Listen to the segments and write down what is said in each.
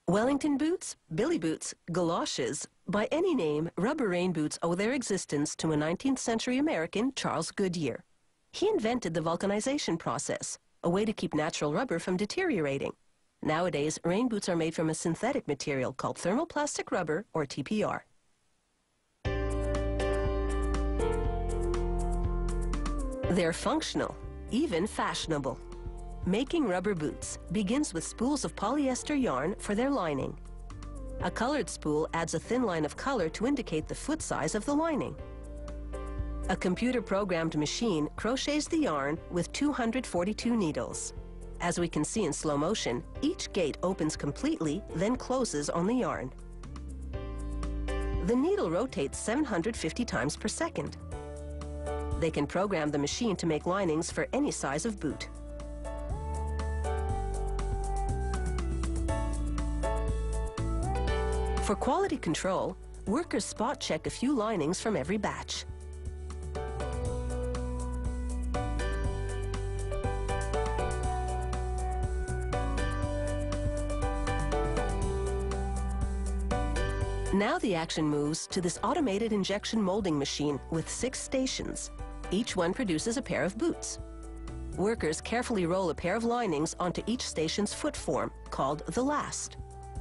Wellington boots, billy boots, galoshes, by any name, rubber rain boots owe their existence to a 19th century American, Charles Goodyear. He invented the vulcanization process, a way to keep natural rubber from deteriorating. Nowadays, rain boots are made from a synthetic material called thermoplastic rubber, or TPR. They're functional, even fashionable. Making rubber boots begins with spools of polyester yarn for their lining. A colored spool adds a thin line of color to indicate the foot size of the lining. A computer-programmed machine crochets the yarn with 242 needles. As we can see in slow motion, each gate opens completely, then closes on the yarn. The needle rotates 750 times per second. They can program the machine to make linings for any size of boot. For quality control, workers spot check a few linings from every batch. Now the action moves to this automated injection molding machine with 6 stations. Each one produces a pair of boots. Workers carefully roll a pair of linings onto each station's foot form, called the last.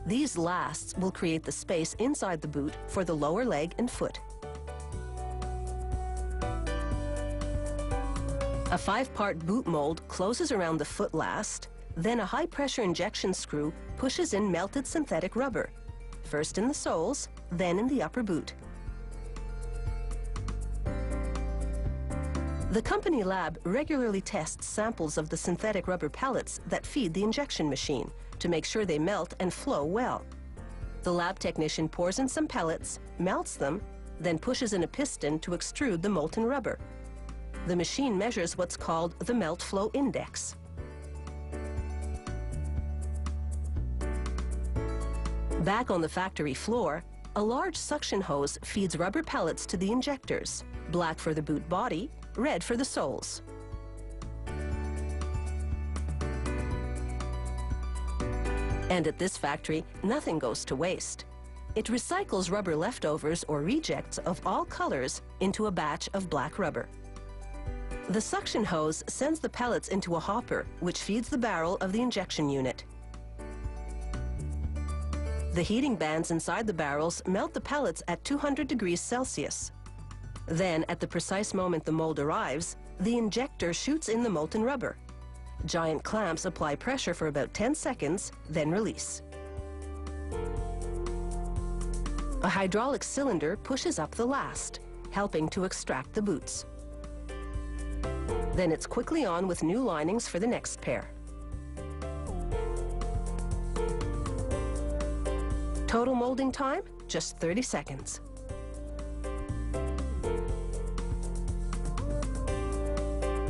These lasts will create the space inside the boot for the lower leg and foot. A 5-part boot mold closes around the foot last, then a high-pressure injection screw pushes in melted synthetic rubber, first in the soles, then in the upper boot. The company lab regularly tests samples of the synthetic rubber pellets that feed the injection machine to make sure they melt and flow well. The lab technician pours in some pellets, melts them, then pushes in a piston to extrude the molten rubber. The machine measures what's called the melt flow index. Back on the factory floor, a large suction hose feeds rubber pellets to the injectors, black for the boot body, red for the soles. And at this factory, nothing goes to waste. It recycles rubber leftovers or rejects of all colors into a batch of black rubber. The suction hose sends the pellets into a hopper, which feeds the barrel of the injection unit. The heating bands inside the barrels melt the pellets at 200 degrees Celsius. Then, at the precise moment the mold arrives, the injector shoots in the molten rubber. Giant clamps apply pressure for about 10 seconds, then release. A hydraulic cylinder pushes up the last, helping to extract the boots. Then it's quickly on with new linings for the next pair. Total molding time, just 30 seconds.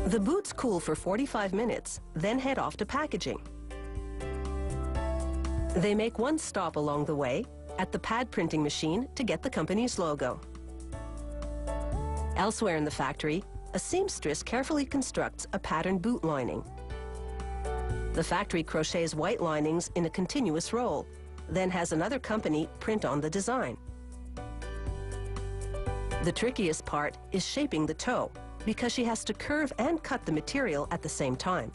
The boots cool for 45 minutes, then head off to packaging. They make one stop along the way at the pad printing machine to get the company's logo. Elsewhere in the factory, a seamstress carefully constructs a patterned boot lining. The factory crochets white linings in a continuous roll, then has another company print on the design. The trickiest part is shaping the toe, because she has to curve and cut the material at the same time.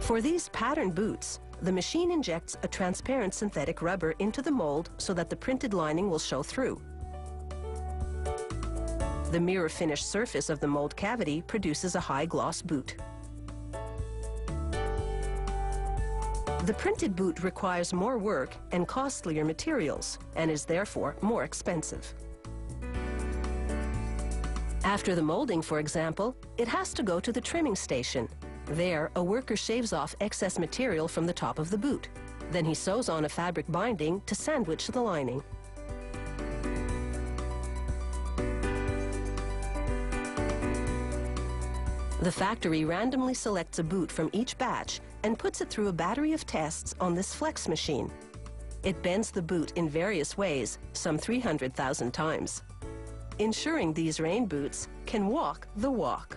For these patterned boots, the machine injects a transparent synthetic rubber into the mold so that the printed lining will show through. The mirror finished surface of the mold cavity produces a high-gloss boot. The printed boot requires more work and costlier materials and is therefore more expensive. After the molding, for example, it has to go to the trimming station. There, a worker shaves off excess material from the top of the boot. Then he sews on a fabric binding to sandwich the lining. The factory randomly selects a boot from each batch and puts it through a battery of tests on this flex machine. It bends the boot in various ways, some 300,000 times, ensuring these rain boots can walk the walk.